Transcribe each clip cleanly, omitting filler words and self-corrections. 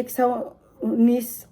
119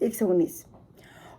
119।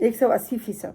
180%।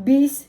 20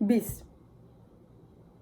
20,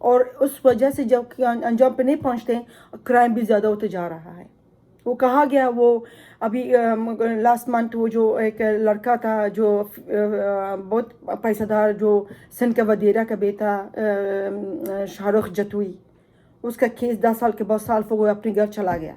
اور اس وجہ سے جب انجام پہ نہیں پہنچتے کرائم بھی زیادہ ہوتے جا رہا ہے. وہ کہا گیا وہ ابھی لاسٹ منتھ وہ جو ایک لڑکا تھا جو بہت پیسہ دار جو سندھ کا وزیرہ کا بیٹا شاہ رخ جتوئی، اس کا کیس 10 سال کے بعد سال وہ اپنے گھر چلا گیا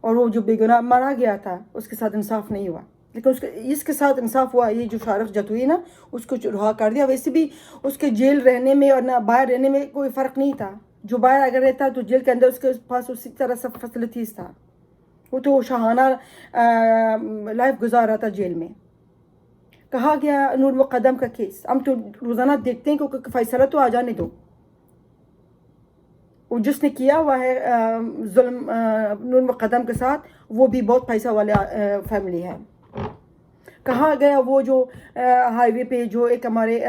اور وہ جو بے گناہ مارا گیا تھا اس کے ساتھ انصاف نہیں ہوا. لیکن اس کے ساتھ انصاف ہوا. یہ جو شاہ رخ جتوئی نا اس کو رہا کر دیا. ویسے بھی اس کے جیل رہنے میں اور نہ باہر رہنے میں کوئی فرق نہیں تھا. جو باہر اگر رہتا تو جیل کے اندر اس کے پاس اسی طرح سب فیسلٹیز تھا. وہ تو شاہانہ لائف گزار رہا تھا جیل میں. کہا گیا نور مقدم کا کیس ہم تو روزانہ دیکھتے ہیں کہ فیصلہ تو آ جانے دو. وہ جس نے کیا ہوا ہے ظلم نور مقدم کے ساتھ وہ بھی بہت پیسہ والے فیملی ہے. کہا گیا وہ جو ہائی وے پہ جو ایک ہمارے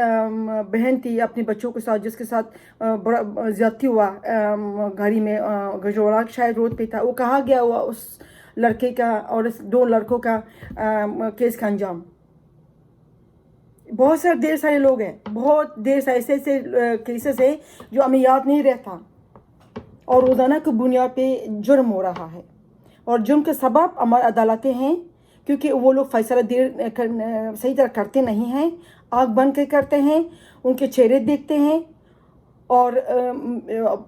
بہن تھی اپنے بچوں کے ساتھ جس کے ساتھ بڑا زیادتی ہوا گاڑی میں گجوڑا شاید روڈ پہ تھا. وہ کہا گیا ہوا اس لڑکے کا اور اس 2 لڑکوں کا کیس کا انجام. بہت سارے دیر سارے لوگ ہیں، بہت دیر سے ایسے کیسز ہیں جو ہمیں یاد نہیں رہتا اور روزانہ کی بنیاد پہ جرم ہو رہا ہے. اور جرم کے سبب ہماری عدالتیں ہیں کیونکہ وہ لوگ فیصلہ صحیح طرح کرتے نہیں ہیں. آنکھ بند کے کرتے ہیں، ان کے چہرے دیکھتے ہیں اور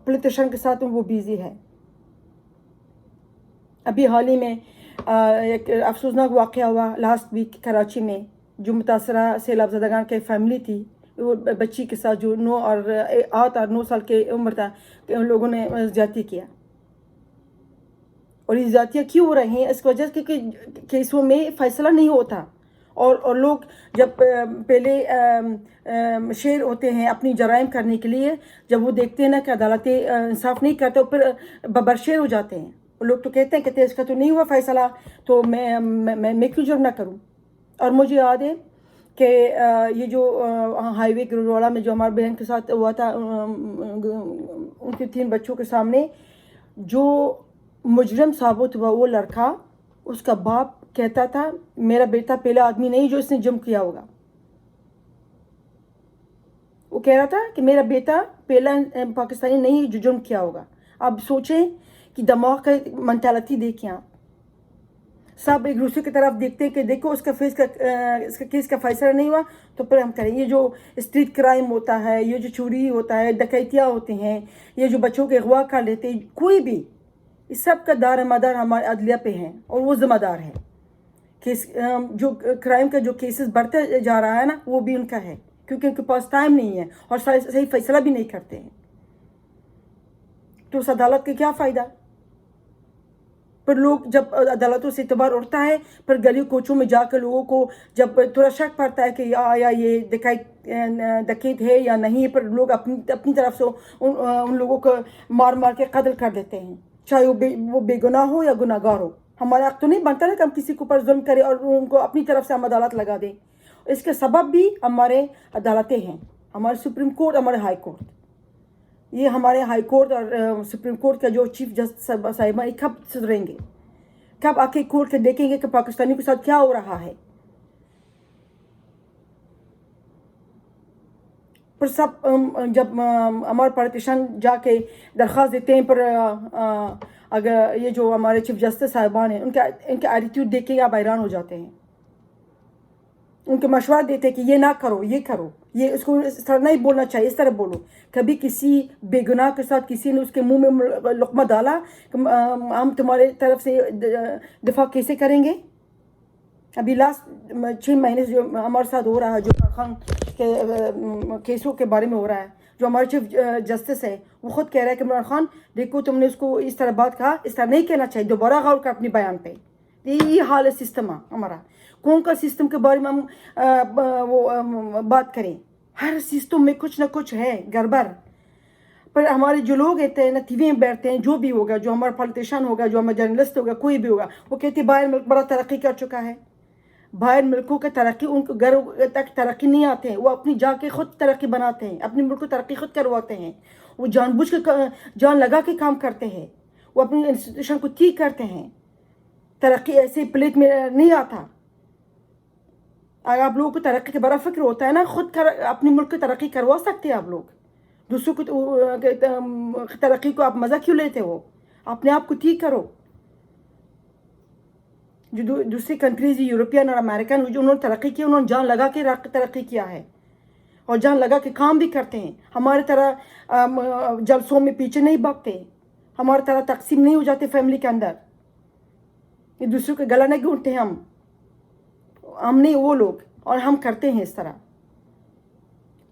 پولیٹیشن کے ساتھ وہ بیزی ہے. ابھی حال ہی میں ایک افسوسناک واقعہ ہوا لاسٹ ویک کراچی میں. جو متاثرہ سیلاب زدگان کی فیملی تھی وہ بچی کے ساتھ جو 9 اور 8 اور 9 سال کی عمر تھا کہ ان لوگوں نے زیادتی کیا. اور یہ زیادتیاں کیوں ہو رہی ہیں؟ اس وجہ سے کیونکہ کیسوں میں فیصلہ نہیں ہوتا اور لوگ جب پہلے شیر ہوتے ہیں اپنی جرائم کرنے کے لیے، جب وہ دیکھتے ہیں نا کہ عدالتیں انصاف نہیں کرتے پھر ببرشیر ہو جاتے ہیں. لوگ تو کہتے ہیں کہ اس کا تو نہیں ہوا فیصلہ تو میں کیوں جرم نہ کروں. اور مجھے یاد ہے کہ یہ جو ہائی وے گروڑا میں جو ہمارے بہن کے ساتھ ہوا تھا ان کے 3 بچوں کے سامنے جو مجرم ثابت ہوا وہ لڑکا، اس کا باپ کہتا تھا میرا بیٹا پہلا آدمی نہیں جو اس نے جرم کیا ہوگا. وہ کہہ رہا تھا کہ میرا بیٹا پہلا پاکستانی نہیں جو جرم کیا ہوگا. اب سوچیں کہ دماغ کا مینٹالٹی دیکھیں آپ. سب ایک دوسرے کی طرف دیکھتے ہیں کہ دیکھو اس کا کیس کا فیصلہ نہیں ہوا تو پھر ہم کریں. یہ جو اسٹریٹ کرائم ہوتا ہے، یہ جو چوری ہوتا ہے، ڈکیتیاں ہوتی ہیں، یہ جو بچوں کے اغوا کر لیتے ہیں، کوئی بھی اس سب کا دار مدار ہمارے عدلیہ پہ ہیں اور وہ ذمہ دار ہے. جو کرائم کا جو کیسز بڑھتے جا رہا ہے نا وہ بھی ان کا ہے کیونکہ ان کے پاس ٹائم نہیں ہے اور صحیح فیصلہ بھی نہیں کرتے ہیں. تو اس عدالت کا کیا فائدہ؟ پھر لوگ جب عدالتوں سے اعتبار اٹھتا ہے پھر گلی کوچوں میں جا کے لوگوں کو جب تھوڑا شک پڑتا ہے کہ یا یہ ڈکیت ہے یا نہیں، پھر لوگ اپنی طرف سے ان لوگوں کو مار کے قتل کر دیتے ہیں، چاہے وہ بے گناہ ہو یا گناہ گار ہو. ہمارا حق تو نہیں بنتا نا کہ ہم کسی کے اوپر ظلم کریں اور ان کو اپنی طرف سے ہم عدالت لگا دیں. اس کے سبب بھی ہمارے عدالتیں ہیں، ہمارے سپریم کورٹ، ہمارے ہائی کورٹ. یہ ہمارے ہائی کورٹ اور سپریم کورٹ کا جو چیف جسٹس صاحبان کب سدھریں گے؟ کب آ کے کھول کے دیکھیں گے کہ پاکستانیوں کے ساتھ کیا ہو رہا ہے؟ پھر سب جب ہمارے پولیٹیشن جا کے درخواست دیتے ہیں پر اگر یہ جو ہمارے چیف جسٹس صاحبان ہیں ان کا ایٹیٹیوڈ دیکھ کے آپ حیران ہو جاتے ہیں. ان کے مشورہ دیتے ہیں کہ یہ نہ کرو، یہ کرو، یہ اس کو اس طرح نہیں بولنا چاہیے، اس طرح بولو. کبھی کسی بے گناہ کے ساتھ کسی نے اس کے منہ میں لقمہ ڈالا کہ ہم تمہارے طرف سے دفاع کیسے کریں گے؟ ابھی لاسٹ 6 مہینے سے جو ہمارے ساتھ ہو رہا ہے، جو عمران خان کے کیسوں کے بارے میں ہو رہا ہے، جو ہمارے چیف جسٹس ہے وہ خود کہہ رہا ہے کہ عمران خان دیکھو تم نے اس کو اس طرح بات کہا، اس طرح نہیں کہنا چاہیے، دوبارہ غور کر اپنی بیان پہ. یہ حال ہے سسٹم ہمارا. کون کا سسٹم کے بارے میں ہم وہ بات کریں؟ ہر سسٹم میں کچھ نہ کچھ ہے گڑبڑ. پر ہمارے جو لوگ ہوتے ہیں نا ٹی وی میں بیٹھتے ہیں، جو بھی ہوگا، جو ہمارا پولیٹیشین ہوگا، جو ہمارا جرنلسٹ ہوگا، کوئی بھی ہوگا، وہ کہتے ہیں باہر ملک بڑا ترقی کر چکا ہے. باہر ملکوں کا ترقی ان کو گھر تک ترقی نہیں آتے ہیں، وہ اپنی جا کے خود ترقی بناتے ہیں، اپنے ملک کو ترقی خود کرواتے ہیں. وہ جان بوجھ کے جان لگا کے کام کرتے ہیں، وہ اپنی انسٹیٹیوشن کو ٹھیک کرتے ہیں. ترقی ایسے پلیٹ میں نہیں آتا. اگر آپ لوگوں کو ترقی کے بڑا فکر ہوتا ہے نا، خود اپنے ملک کی ترقی کروا سکتے ہیں آپ لوگ. دوسروں کو ترقی کو آپ مزہ کیوں لیتے ہو؟ اپنے آپ کو ٹھیک کرو. جو دوسری کنٹریز یورپین اور امریکن جو انہوں نے ترقی کی، انہوں نے جان لگا کے ترقی کیا ہے اور جان لگا کے کام بھی کرتے ہیں. ہمارے طرح جلسوں میں پیچھے نہیں بھاگتے، ہمارے طرح تقسیم نہیں ہو جاتے فیملی کے اندر، یہ دوسروں کے گلا نہیں گھونٹتے. ہم نہیں وہ لوگ، اور ہم کرتے ہیں اس طرح.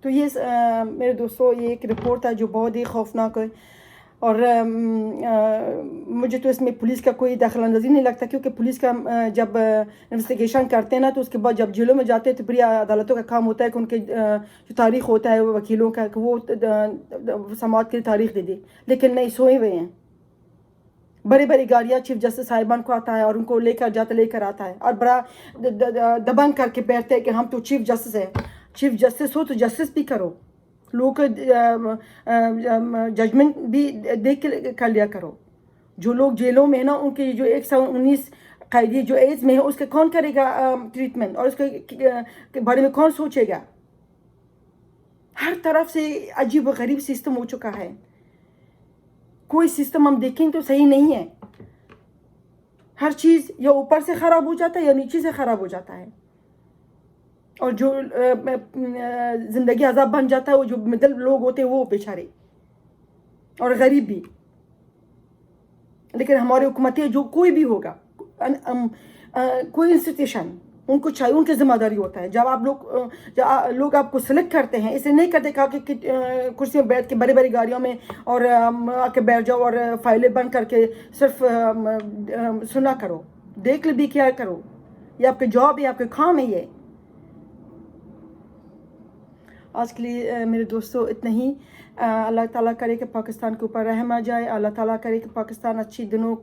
تو یہ میرے دوستوں یہ ایک رپورٹ ہے جو بہت ہی خوفناک ہے. اور مجھے تو اس میں پولیس کا کوئی دخل اندازی نہیں لگتا، کیونکہ پولیس کا جب انویسٹیگیشن کرتے ہیں نا تو اس کے بعد جب جیلوں میں جاتے ہیں تو پھر عدالتوں کا کام ہوتا ہے کہ ان کے جو تاریخ ہوتا ہے وکیلوں کا کہ وہ سماعت کے لیے تاریخ دے دے. لیکن نہیں، سوئے ہوئے ہیں. بڑی بڑی گاڑیاں چیف جسٹس صاحبان کو آتا ہے اور ان کو لے کر آتا ہے اور بڑا دبنگ کر کے بیٹھتے ہیں کہ ہم تو چیف جسٹس ہیں. چیف جسٹس ہو تو جسٹس بھی کرو، لوگ ججمنٹ بھی دیکھ کے کر لیا کرو. جو لوگ جیلوں میں ہیں نا، ان کے جو 119 قیدی جو ایج میں ہے، اس کا کون کرے گا ٹریٹمنٹ، اور اس کے بارے میں کون سوچے گا؟ ہر طرف سے عجیب و غریب سسٹم ہو چکا ہے. کوئی سسٹم ہم دیکھیں تو صحیح نہیں ہے. ہر چیز یا اوپر سے خراب ہو جاتا ہے یا نیچے سے خراب ہو جاتا ہے. اور جو زندگی عذاب بن جاتا ہے، وہ جو مڈل لوگ ہوتے ہیں وہ بیچارے اور غریب بھی. لیکن ہماری حکومتیں جو کوئی بھی ہوگا، کوئی انسٹیٹیوشن، ان کو چاہیے، ان کی ذمہ داری ہوتا ہے. جب لوگ آپ کو سلیکٹ کرتے ہیں، اسے نہیں کرتے کہ کرسی میں بیٹھ کے بڑی بڑی گاڑیوں میں اور آ کے بیٹھ جاؤ اور فائلیں بند کر کے صرف سنا کرو، دیکھ بھی کیا کرو. یہ آپ کے جاب ہے، آپ کے کام ہے. یہ آج کے لیے میرے دوستوں اتنا ہی. اللہ تعالیٰ کرے کہ پاکستان کے اوپر رحم آ جائے. اللہ تعالیٰ کرے کہ پاکستان اچھی دنوں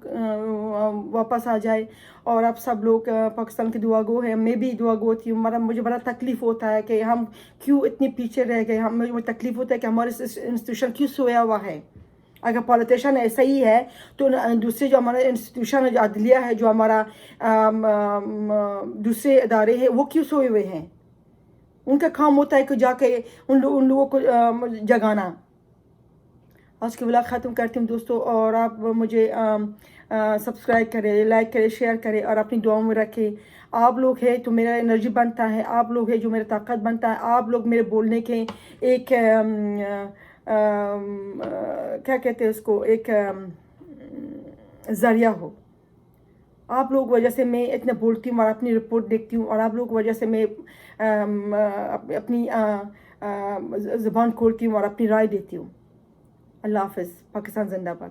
واپس آ جائے. اور آپ سب لوگ پاکستان کی دعا گو ہیں، میں بھی دعا گو تھی. مجھے بڑا تکلیف ہوتا ہے کہ ہم کیوں اتنی پیچھے رہ گئے. مجھے تکلیف ہوتا ہے کہ ہمارے انسٹیٹیوشن کیوں سویا ہوا ہے. اگر پالیٹیشن ایسا ہی ہے تو دوسرے جو ہمارا انسٹیٹیوشن ہے، جو عدلیہ ہے، جو ہمارا دوسرے ادارے ہیں، وہ کیوں سوئے ہوئے ہیں؟ ان کا کام ہوتا ہے کہ جا کے ان لوگوں کو جگانا. آج کی ولاگ ختم کرتی ہوں دوستوں، اور آپ مجھے سبسکرائب کریں، لائک کریں، شیئر کریں اور اپنی دعاؤں میں رکھیں. آپ لوگ ہیں تو میرا انرجی بنتا ہے، آپ لوگ ہیں جو میرا طاقت بنتا ہے، آپ لوگ میرے بولنے کے ایک کیا کہتے ہیں اس کو، ایک ذریعہ ہو. آپ لوگ وجہ سے میں اتنا بولتی ہوں اور اپنی رپورٹ دیکھتی ہوں، اور آپ لوگ وجہ سے میں اپنی زبان کھولتی ہوں اور اپنی رائے دیتی ہوں. اللہ حافظ. پاکستان زندہ باد.